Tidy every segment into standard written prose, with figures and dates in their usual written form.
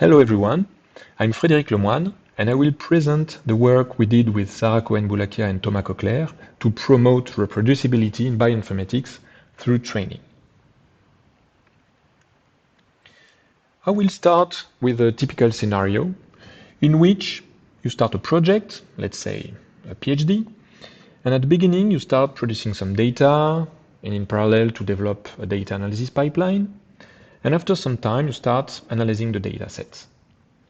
Hello everyone, I'm Frédéric Lemoine and I will present the work we did with Sarah Cohen-Boulakia and Thomas Cochler to promote reproducibility in bioinformatics through training. I will start with a typical scenario in which you start a project, let's say a PhD, and at the beginning you start producing some data and in parallel to develop a data analysis pipeline. And after some time, you start analyzing the data sets.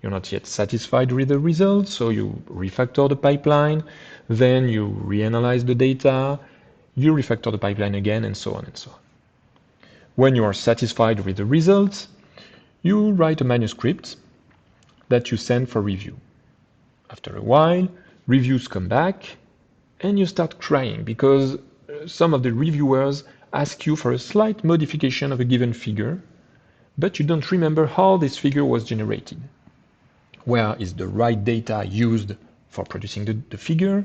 You're not yet satisfied with the results, so you refactor the pipeline, then you reanalyze the data, you refactor the pipeline again, and so on and so on. When you are satisfied with the results, you write a manuscript that you send for review. After a while, reviews come back, and you start crying because some of the reviewers ask you for a slight modification of a given figure, but you don't remember how this figure was generated. Where is the right data used for producing the figure?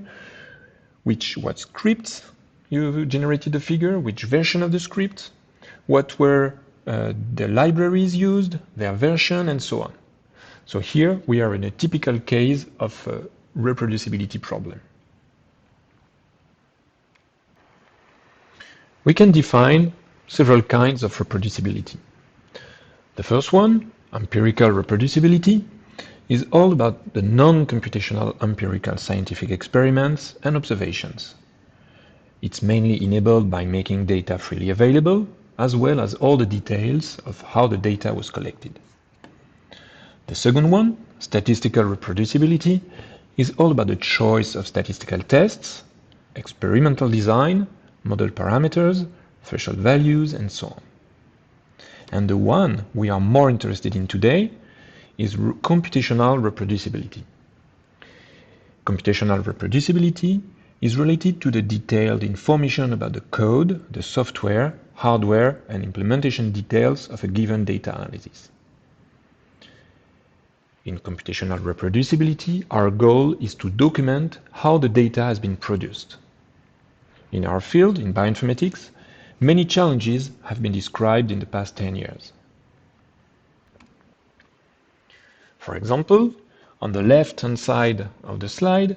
What script you generated the figure? Which version of the script? What were the libraries used, their version, and so on. So here we are in a typical case of a reproducibility problem. We can define several kinds of reproducibility. The first one, empirical reproducibility, is all about the non-computational empirical scientific experiments and observations. It's mainly enabled by making data freely available, as well as all the details of how the data was collected. The second one, statistical reproducibility, is all about the choice of statistical tests, experimental design, model parameters, threshold values, and so on. And the one we are more interested in today is computational reproducibility. Computational reproducibility is related to the detailed information about the code, the software, hardware, and implementation details of a given data analysis. In computational reproducibility, our goal is to document how the data has been produced. In our field, in bioinformatics, many challenges have been described in the past 10 years. For example, on the left-hand side of the slide,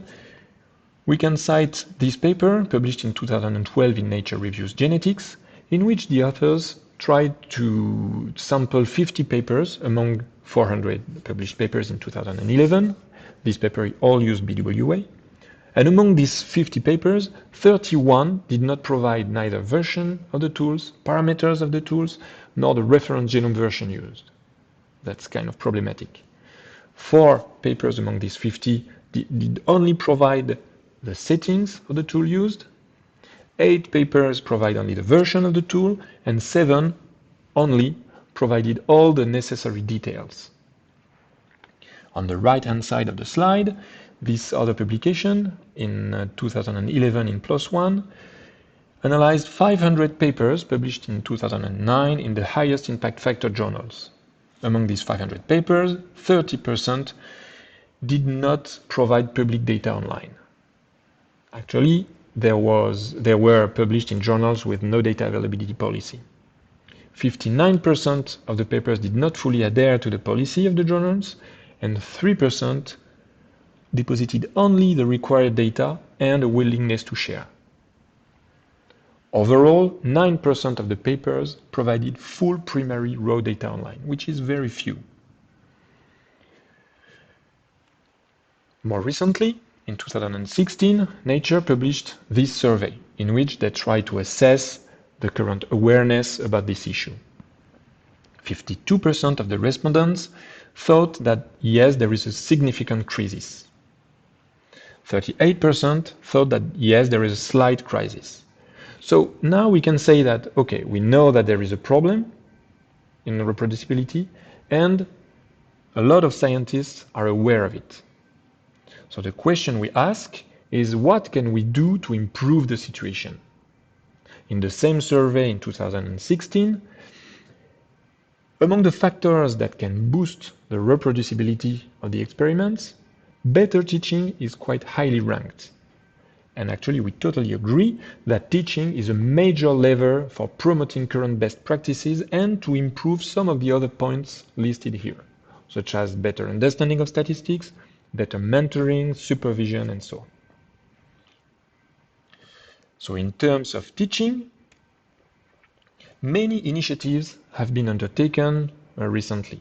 we can cite this paper published in 2012 in Nature Reviews Genetics, in which the authors tried to sample 50 papers among 400 published papers in 2011. This paper all used BWA. And among these 50 papers, 31 did not provide neither version of the tools, parameters of the tools, nor the reference genome version used. That's kind of problematic. 4 papers among these 50 did only provide the settings of the tool used. 8 papers provide only the version of the tool, and 7 only provided all the necessary details. On the right-hand side of the slide, this other publication in 2011 in PLOS ONE analyzed 500 papers published in 2009 in the highest impact factor journals. Among these 500 papers, 30% did not provide public data online. Actually, they were published in journals with no data availability policy. 59% of the papers did not fully adhere to the policy of the journals, and 3% deposited only the required data and a willingness to share. Overall, 9% of the papers provided full primary raw data online, which is very few. More recently, in 2016, Nature published this survey, in which they tried to assess the current awareness about this issue. 52% of the respondents thought that yes, there is a significant crisis. 38% thought that yes, there is a slight crisis. So now we can say that, okay, we know that there is a problem in reproducibility, and a lot of scientists are aware of it. So the question we ask is, what can we do to improve the situation? In the same survey in 2016, among the factors that can boost the reproducibility of the experiments, better teaching is quite highly ranked. And actually, we totally agree that teaching is a major lever for promoting current best practices and to improve some of the other points listed here. such as better understanding of statistics, better mentoring, supervision, and so on. So in terms of teaching, many initiatives have been undertaken recently.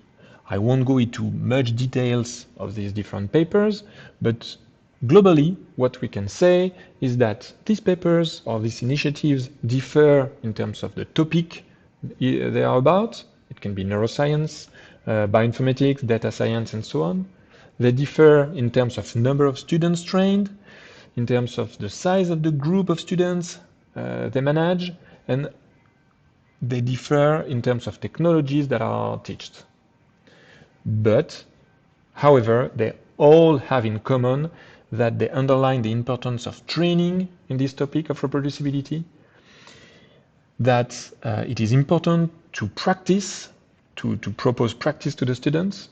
I won't go into much details of these different papers, but globally, what we can say is that these papers or these initiatives differ in terms of the topic they are about. It can be neuroscience, bioinformatics, data science, and so on. They differ in terms of number of students trained, in terms of the size of the group of students they manage, and they differ in terms of technologies that are taught. But, however, they all have in common that they underline the importance of training in this topic of reproducibility, that it is important to practice, to propose practice to the students,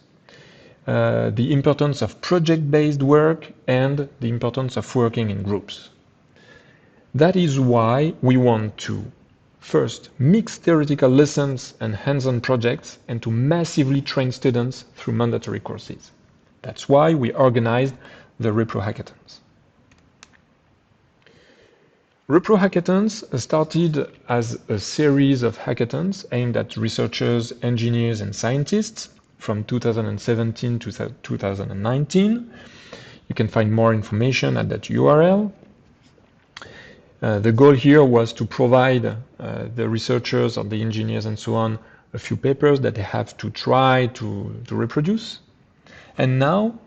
the importance of project-based work, and the importance of working in groups. That is why we want to first mix theoretical lessons and hands-on projects and to massively train students through mandatory courses. That's why we organized the Reprohackathons. Reprohackathons started as a series of hackathons aimed at researchers, engineers, and scientists from 2017 to 2019. You can find more information at that URL. The goal here was to provide the researchers or the engineers and so on a few papers that they have to try to reproduce. And now,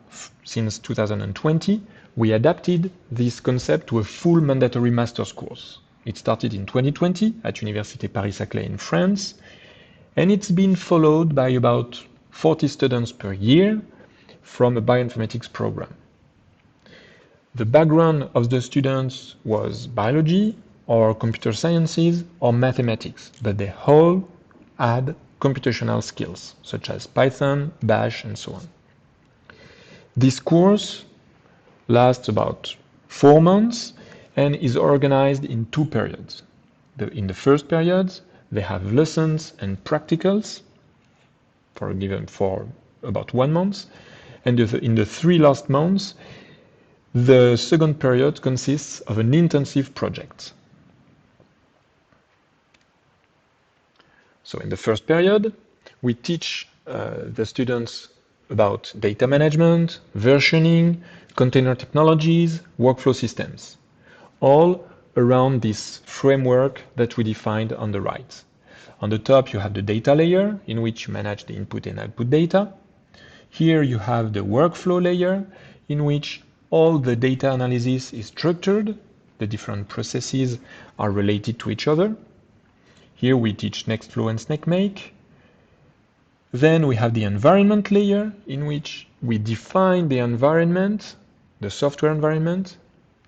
since 2020, we adapted this concept to a full mandatory master's course. It started in 2020 at Université Paris-Saclay in France, and it's been followed by about 40 students per year from a bioinformatics program. The background of the students was biology or computer sciences or mathematics, but they all had computational skills, such as Python, Bash, and so on. This course lasts about 4 months and is organized in 2 periods. In the first period, they have lessons and practicals for about 1 month, and in the 3 last months, the second period consists of an intensive project. So in the first period, we teach the students about data management, versioning, container technologies, workflow systems, all around this framework that we defined on the right. On the top, you have the data layer, in which you manage the input and output data. Here you have the workflow layer, in which all the data analysis is structured. The different processes are related to each other. Here we teach Nextflow and SnakeMake. Then we have the environment layer, in which we define the environment, the software environment,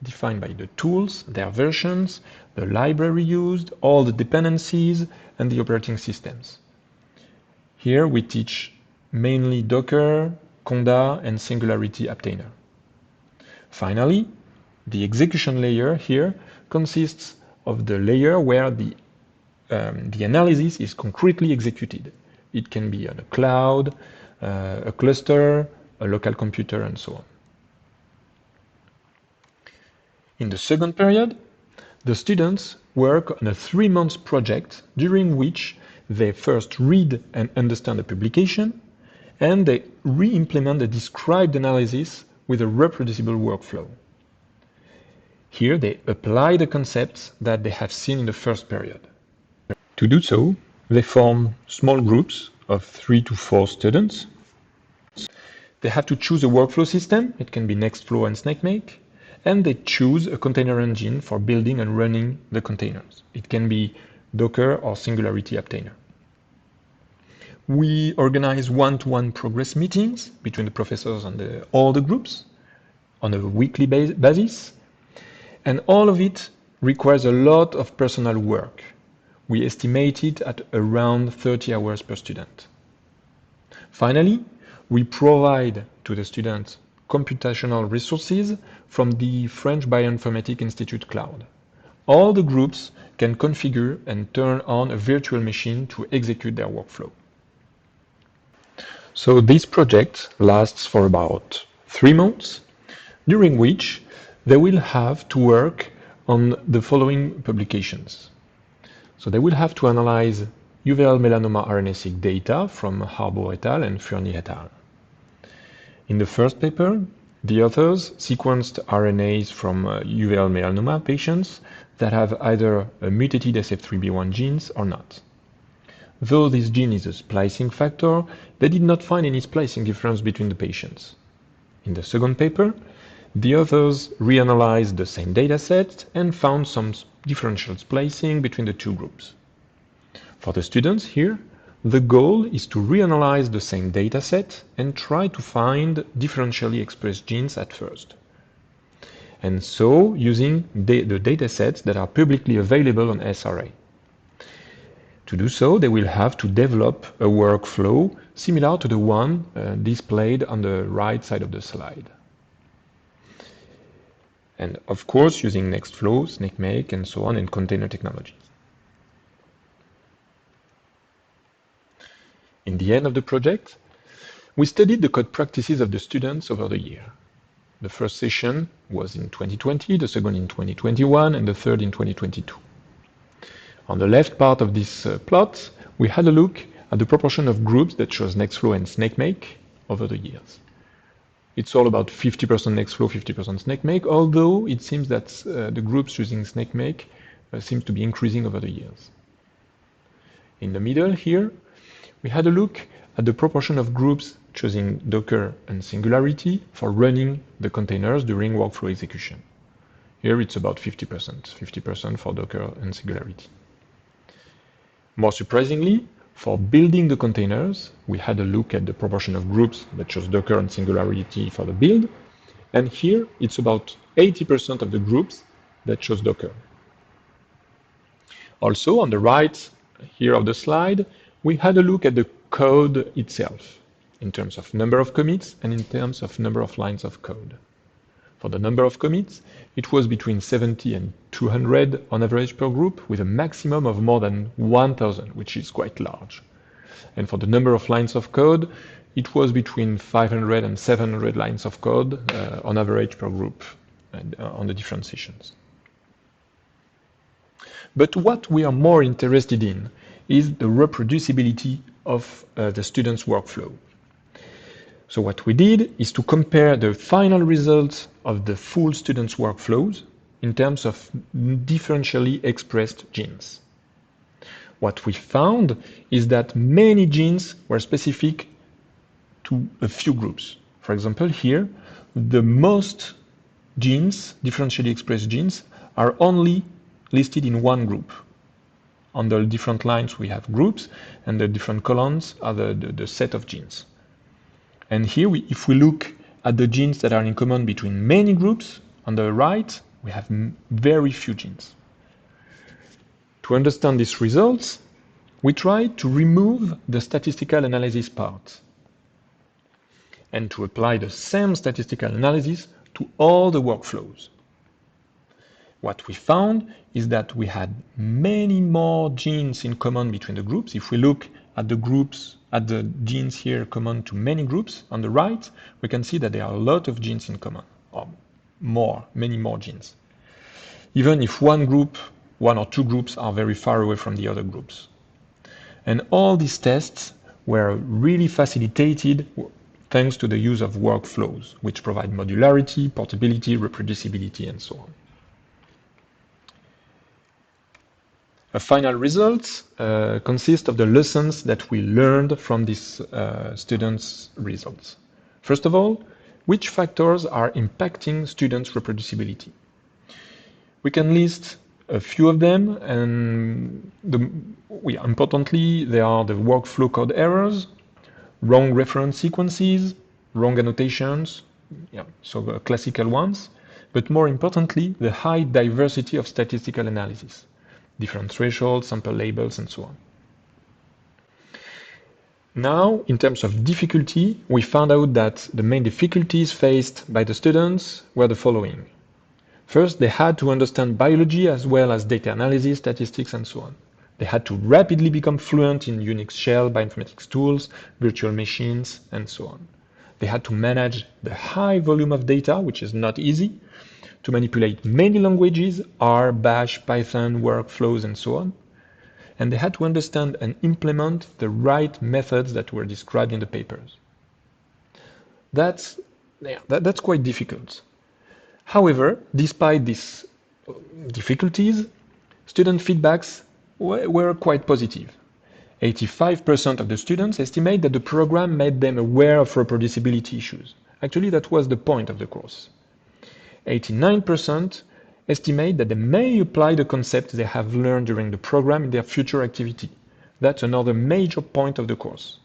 defined by the tools, their versions, the library used, all the dependencies, and the operating systems. Here we teach mainly Docker, Conda, and Singularity Obtainer. Finally, the execution layer here consists of the layer where the analysis is concretely executed. It can be on a cloud, a cluster, a local computer, and so on. In the second period, the students work on a 3-month project during which they first read and understand the publication, and they re-implement the described analysis with a reproducible workflow. Here they apply the concepts that they have seen in the first period. To do so, they form small groups of 3 to 4 students. They have to choose a workflow system. It can be Nextflow and SnakeMake. And they choose a container engine for building and running the containers. It can be Docker or Singularity Obtainer. We organize one-to-one progress meetings between the professors and all the groups on a weekly basis. And all of it requires a lot of personal work. We estimate it at around 30 hours per student. Finally, we provide to the students computational resources from the French Bioinformatics Institute cloud. All the groups can configure and turn on a virtual machine to execute their workflow. So this project lasts for about 3 months, during which they will have to work on the following publications. So they will have to analyze uveal melanoma RNA-seq data from Harbaugh et al. And Furny et al. In the first paper, the authors sequenced RNAs from uveal melanoma patients that have either a mutated SF3B1 genes or not. Though this gene is a splicing factor, they did not find any splicing difference between the patients. In the second paper, the authors reanalyzed the same dataset and found some differential splicing between the two groups. For the students here, the goal is to reanalyze the same dataset and try to find differentially expressed genes at first. And so, using the datasets that are publicly available on SRA. To do so, they will have to develop a workflow similar to the one displayed on the right side of the slide. And of course, using Nextflow, SnakeMake, and so on, and container technologies. In the end of the project, we studied the code practices of the students over the year. The first session was in 2020, the second in 2021, and the third in 2022. On the left part of this plot, we had a look at the proportion of groups that chose Nextflow and SnakeMake over the years. It's all about 50% Nextflow, 50% SnakeMake, although it seems that the groups using SnakeMake seems to be increasing over the years. In the middle here, we had a look at the proportion of groups choosing Docker and Singularity for running the containers during workflow execution. Here it's about 50% for Docker and Singularity. More surprisingly, for building the containers, we had a look at the proportion of groups that chose Docker and Singularity for the build, and here it's about 80% of the groups that chose Docker. Also, on the right here of the slide, we had a look at the code itself, in terms of number of commits and in terms of number of lines of code. For the number of commits, it was between 70 and 200 on average per group, with a maximum of more than 1,000, which is quite large. And for the number of lines of code, it was between 500 and 700 lines of code on average per group on the different sessions. But what we are more interested in is the reproducibility of the students' workflow. So what we did is to compare the final results of the full students' workflows in terms of differentially expressed genes. What we found is that many genes were specific to a few groups. For example, here, the most genes, differentially expressed genes, are only listed in one group. On the different lines, we have groups, and the different columns are the set of genes. And here, if we look at the genes that are in common between many groups, on the right, we have very few genes. To understand these results, we tried to remove the statistical analysis part and to apply the same statistical analysis to all the workflows. What we found is that we had many more genes in common between the groups. If we look at the genes here common to many groups on the right, we can see that there are a lot of genes in common, or many more genes. Even if one or two groups are very far away from the other groups. And all these tests were really facilitated thanks to the use of workflows, which provide modularity, portability, reproducibility, and so on. A final result consists of the lessons that we learned from these students' results. First of all, which factors are impacting students' reproducibility? We can list a few of them, and importantly, they are the workflow code errors, wrong reference sequences, wrong annotations, so the classical ones, but more importantly, the high diversity of statistical analysis. Different thresholds, sample labels, and so on. Now, in terms of difficulty, we found out that the main difficulties faced by the students were the following. First, they had to understand biology as well as data analysis, statistics, and so on. They had to rapidly become fluent in Unix shell, bioinformatics tools, virtual machines, and so on. They had to manage the high volume of data, which is not easy, to manipulate many languages, R, Bash, Python, workflows, and so on. And they had to understand and implement the right methods that were described in the papers. That's quite difficult. However, despite these difficulties, student feedbacks were quite positive. 85% of the students estimate that the program made them aware of reproducibility issues. Actually, that was the point of the course. 89% estimate that they may apply the concepts they have learned during the program in their future activity. That's another major point of the course.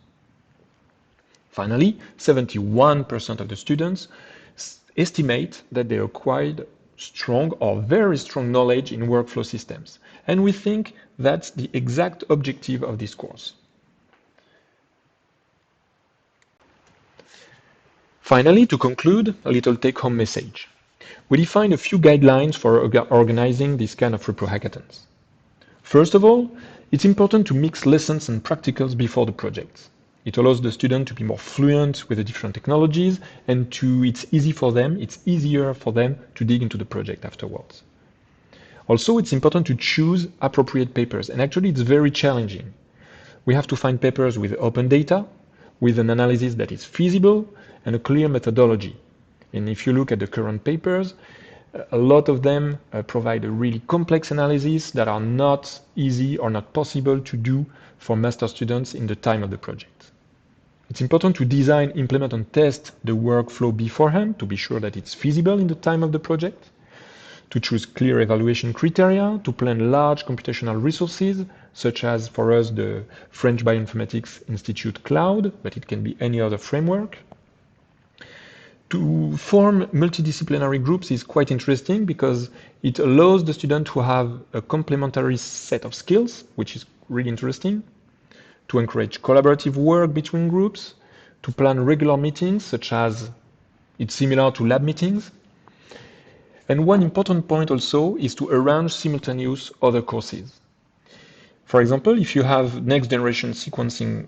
Finally, 71% of the students estimate that they acquired strong or very strong knowledge in workflow systems. And we think that's the exact objective of this course. Finally, to conclude, a little take-home message. We define a few guidelines for organizing this kind of Reprohackathons. First of all, it's important to mix lessons and practicals before the projects. It allows the student to be more fluent with the different technologies, and it's easier for them to dig into the project afterwards. Also, it's important to choose appropriate papers, and actually it's very challenging. We have to find papers with open data, with an analysis that is feasible, and a clear methodology. And if you look at the current papers, a lot of them provide a really complex analysis that are not easy or not possible to do for master students in the time of the project. It's important to design, implement, and test the workflow beforehand to be sure that it's feasible in the time of the project, to choose clear evaluation criteria, to plan large computational resources, such as for us the French Bioinformatics Institute Cloud, but it can be any other framework. To form multidisciplinary groups is quite interesting because it allows the student to have a complementary set of skills, which is really interesting, to encourage collaborative work between groups, to plan regular meetings, such as it's similar to lab meetings. And one important point also is to arrange simultaneous other courses. For example, if you have next generation sequencing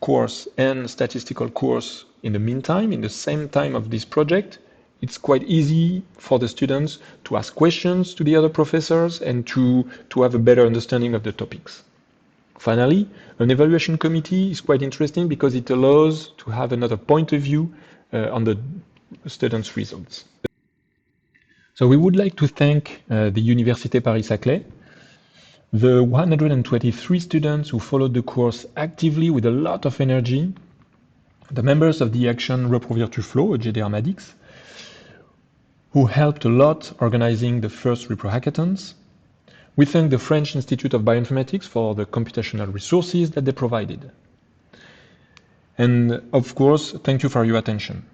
course and statistical course in the meantime, in the same time of this project, it's quite easy for the students to ask questions to the other professors and to have a better understanding of the topics. Finally, an evaluation committee is quite interesting because it allows to have another point of view on the students' results. So we would like to thank the Université Paris-Saclay, the 123 students who followed the course actively with a lot of energy, the members of the Action Reprohackathons, GD Armadix, who helped a lot organizing the first Reprohackathons. We thank the French Institute of Bioinformatics for the computational resources that they provided. And of course, thank you for your attention.